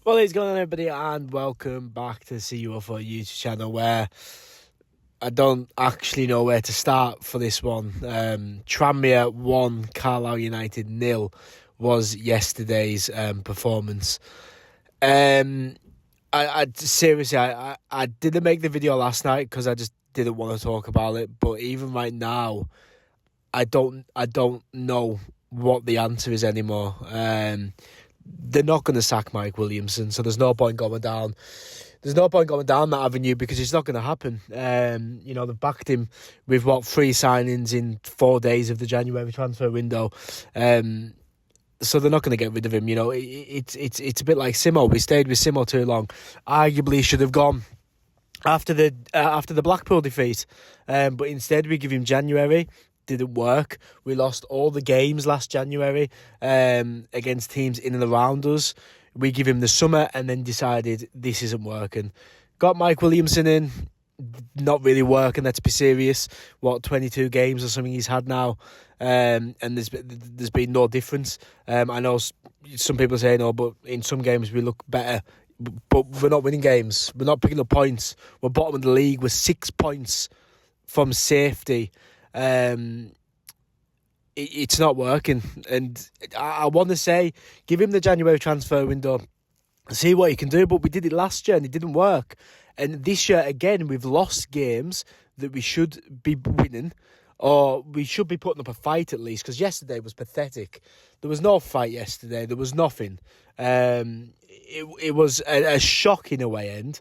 Well, it's going on, everybody, and welcome back to the CUFC YouTube channel, where I don't actually know where to start for this one. Tranmere 1, Carlisle United 0 was yesterday's performance. I seriously, I didn't make the video last night because I just didn't want to talk about it. But even right now, I don't know what the answer is anymore. They're not going to sack Mike Williamson, so there's no point going down. There's no point going down that avenue because it's not going to happen. They've backed him with 3 signings in 4 days of the January transfer window. So they're not going to get rid of him. It's a bit like Simo. We stayed with Simo too long. Arguably should have gone after the Blackpool defeat, but instead we give him January. Didn't work. We lost all the games last January against teams in and around us. We give him the summer and then decided this isn't working. Got Mike Williamson in, not really working. Let's be serious. 22 games or something he's had now, and there's been no difference. I know some people say no, but in some games we look better. But we're not winning games. We're not picking up points. We're bottom of the league. We're 6 points from safety. It's not working, and I want to say give him the January transfer window, see what he can do. But we did it last year and it didn't work, and this year again we've lost games that we should be winning, or we should be putting up a fight at least, because yesterday was pathetic. There was no fight yesterday. There was nothing. It was a shocking away end.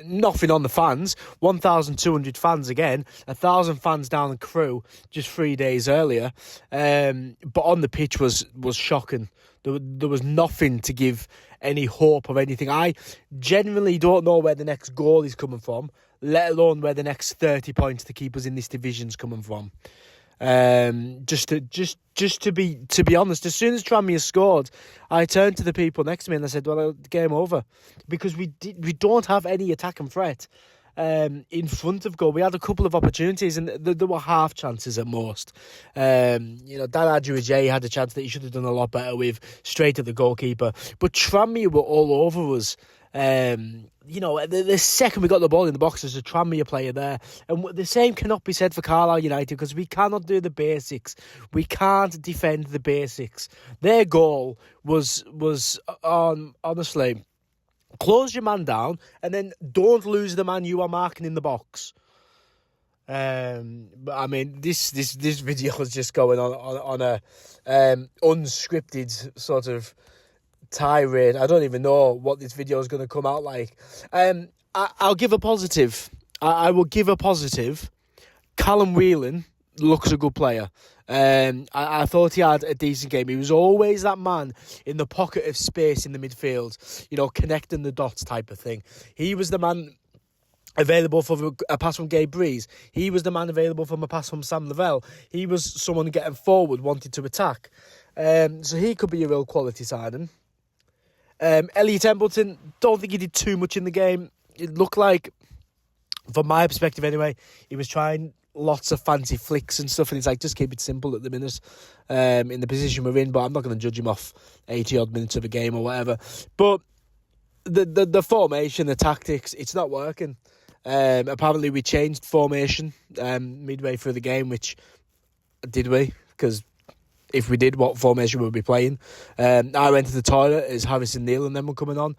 Nothing on the fans. 1,200 fans again. 1,000 fans down the Crew just 3 days earlier. But on the pitch was shocking. There was nothing to give any hope of anything. I genuinely don't know where the next goal is coming from, let alone where the next 30 points to keep us in this division's coming from. Just to be honest, as soon as Tranmere scored, I turned to the people next to me and I said, "Well, game over," because we don't have any attacking threat in front of goal. We had a couple of opportunities and there were half chances at most. Dan Adjuajay had a chance that he should have done a lot better with, straight at the goalkeeper. But Tranmere were all over us. The second we got the ball in the box, there's a Tranmere player there. And the same cannot be said for Carlisle United, because we cannot do the basics. We can't defend the basics. Their goal was honestly, close your man down and then don't lose the man you are marking in the box. But I mean, this video is just going on a unscripted sort of tirade. I don't even know what this video is going to come out like. I'll give a positive. I will give a positive. Callum Whelan looks a good player. I thought he had a decent game. He was always that man in the pocket of space in the midfield, connecting the dots type of thing. He was the man available for a pass from Gabe Breeze. He was the man available from a pass from Sam Lavelle. He was someone getting forward, wanted to attack. So he could be a real quality signing. Elliot Embleton, don't think he did too much in the game. It looked like, from my perspective anyway, he was trying lots of fancy flicks and stuff, and it's like, just keep it simple at the minute in the position we're in. But I'm not going to judge him off 80 odd minutes of a game or whatever. But the formation, the tactics, it's not working. Apparently we changed formation midway through the game, which did we? Because if we did, what formation would we be playing? I went to the toilet as Harris and Neil and them were coming on.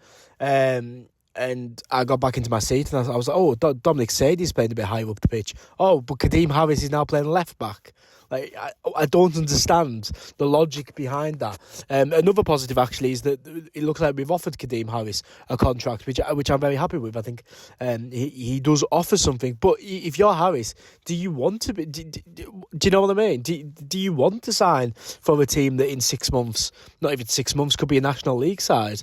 And I got back into my seat and I was like, oh, Dominic Sadie's playing a bit higher up the pitch. Oh, but Kadeem Harris is now playing left back. Like, I don't understand the logic behind that. Another positive, actually, is that it looks like we've offered Kadeem Harris a contract, which I'm very happy with. I think he does offer something. But if you're Harris, do you want to be? Do you know what I mean? Do you want to sign for a team that in 6 months, not even 6 months, could be a National League side?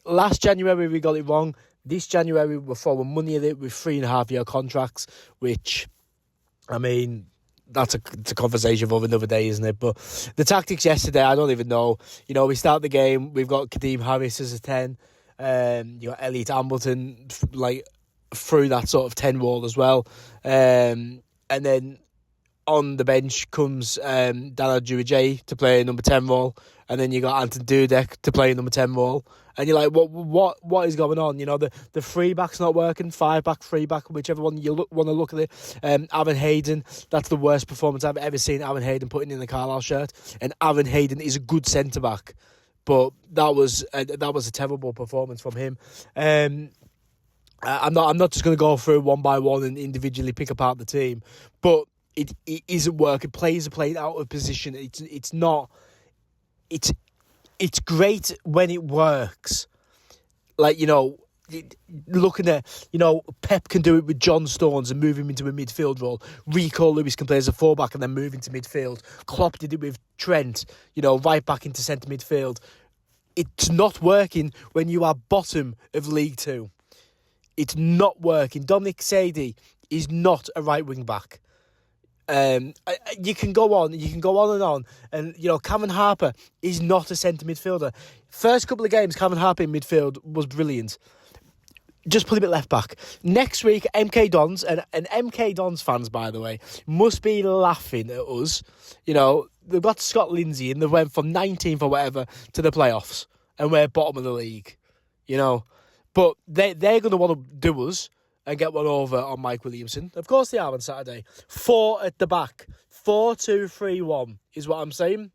Last January we got it wrong. This January we're throwing money at it with 3.5-year contracts, which, I mean, it's a conversation for another day, isn't it? But the tactics yesterday, I don't even know. We start the game, we've got Kadeem Harris as a 10. You got Elliot Ambleton through that sort of 10 wall as well. And then on the bench comes Daniel Juwajay to play number 10 role, and then you got Anton Dudek to play number 10 role, and you're like, what is going on? You know, the free back's not working, 5-back, 3-back, whichever one you want to look at it. Aaron Hayden, that's the worst performance I've ever seen Aaron Hayden putting in the Carlisle shirt, and Aaron Hayden is a good centre back, but that was a terrible performance from him. I'm not just going to go through one by one and individually pick apart the team, but it isn't working. Players are playing out of position. It's not. It's great when it works. Like, you know, looking at, you know, Pep can do it with John Stones and move him into a midfield role. Rico Lewis can play as a fullback and then move into midfield. Klopp did it with Trent, you know, right back into centre midfield. It's not working when you are bottom of League Two. It's not working. Dominic Sadie is not a right wing back. You can go on and on, and you know, Cameron Harper is not a centre midfielder. First couple of games, Cameron Harper in midfield was brilliant. Just put him at left back. Next week, MK Dons, and MK Dons fans, by the way, must be laughing at us. You know, they've got Scott Lindsay and they went from 19th or whatever to the playoffs, and we're bottom of the league. You know, but they're going to want to do us and get one over on Mike Williamson. Of course they are on Saturday. 4 at the back. 4-2-3-1 is what I'm saying.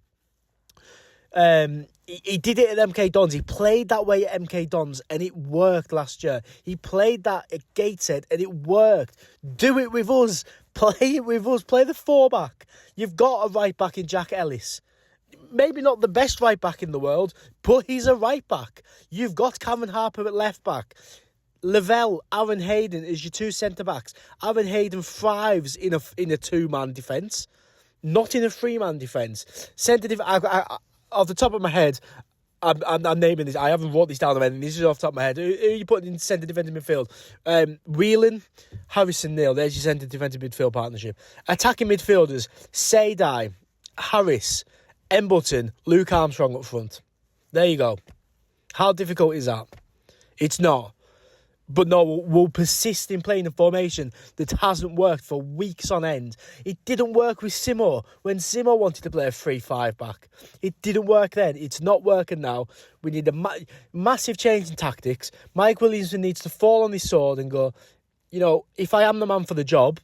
He did it at MK Dons. He played that way at MK Dons and it worked last year. He played that at Gateshead and it worked. Do it with us. Play it with us. Play the 4-back. You've got a right back in Jack Ellis. Maybe not the best right back in the world, but he's a right back. You've got Cameron Harper at left back. Lavelle, Aaron Hayden is your 2 centre-backs. Aaron Hayden thrives in a 2-man defence, not in a 3-man defence. Off the top of my head, I'm naming this. I haven't wrote this down or anything. This is off the top of my head. Who are you putting in centre defensive midfield? Whelan, Harrison, Neil. There's your centre defensive midfield partnership. Attacking midfielders, Sadai, Harris, Embleton, Luke Armstrong up front. There you go. How difficult is that? It's not. But no, we'll persist in playing a formation that hasn't worked for weeks on end. It didn't work with Simo when Simo wanted to play a 3-5 back. It didn't work then. It's not working now. We need a massive change in tactics. Mike Williamson needs to fall on his sword and go, you know, if I am the man for the job,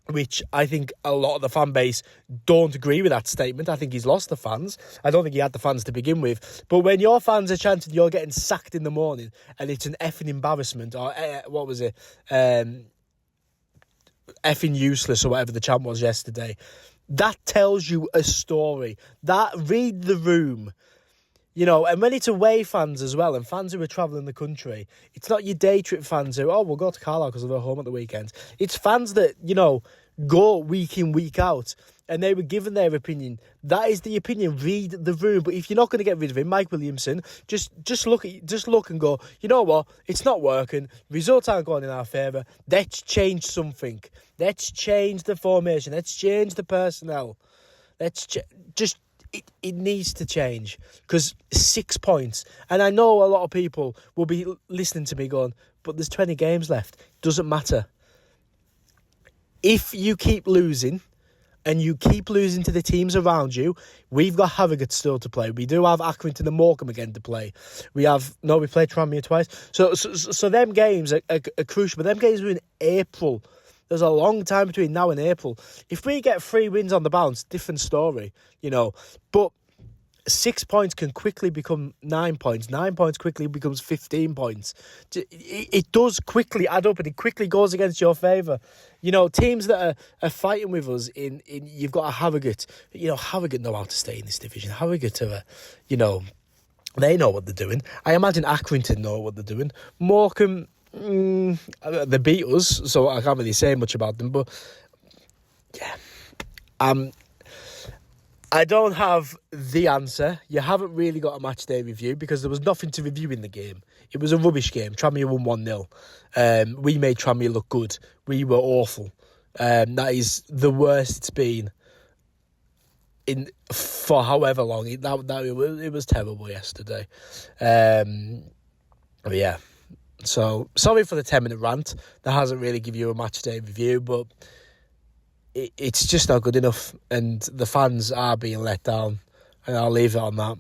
which I think a lot of the fan base don't agree with that statement. I think he's lost the fans. I don't think he had the fans to begin with. But when your fans are chanting you're getting sacked in the morning and it's an effing embarrassment, or what was it? Effing useless, or whatever the chant was yesterday. That tells you a story. That read the room. You know, and when it's away fans as well, and fans who are travelling the country, it's not your day trip fans who, we'll go to Carlisle because they're home at the weekend. It's fans that, you know, go week in, week out, and they were given their opinion. That is the opinion. Read the room. But if you're not going to get rid of him, Mike Williamson, just look and go, you know what? It's not working. Results aren't going in our favour. Let's change something. Let's change the formation. Let's change the personnel. It needs to change, because 6 points, and I know a lot of people will be listening to me going, but there's 20 games left. Doesn't matter. If you keep losing, and you keep losing to the teams around you, we've got Harrogate still to play. We do have Accrington and Morecambe again to play. We played Tranmere twice. So them games are crucial, but them games are in April. There's a long time between now and April. If we get 3 wins on the bounce, different story, you know. But 6 points can quickly become 9 points. 9 points quickly becomes 15 points. It does quickly add up, and it quickly goes against your favour. You know, teams that are fighting with us in you've got a Harrogate. You know, Harrogate know how to stay in this division. Harrogate are, you know, they know what they're doing. I imagine Accrington know what they're doing. Morecambe, they beat us, so I can't really say much about them. But yeah, I don't have the answer. You haven't really got a match day review because there was nothing to review in the game. It was a rubbish game. Tranmere won 1-0. We made Tranmere look good. We were awful. That is the worst it's been for however long. It was terrible yesterday. But yeah. So, sorry for the 10-minute rant. That hasn't really given you a match day review, but it's just not good enough, and the fans are being let down, and I'll leave it on that.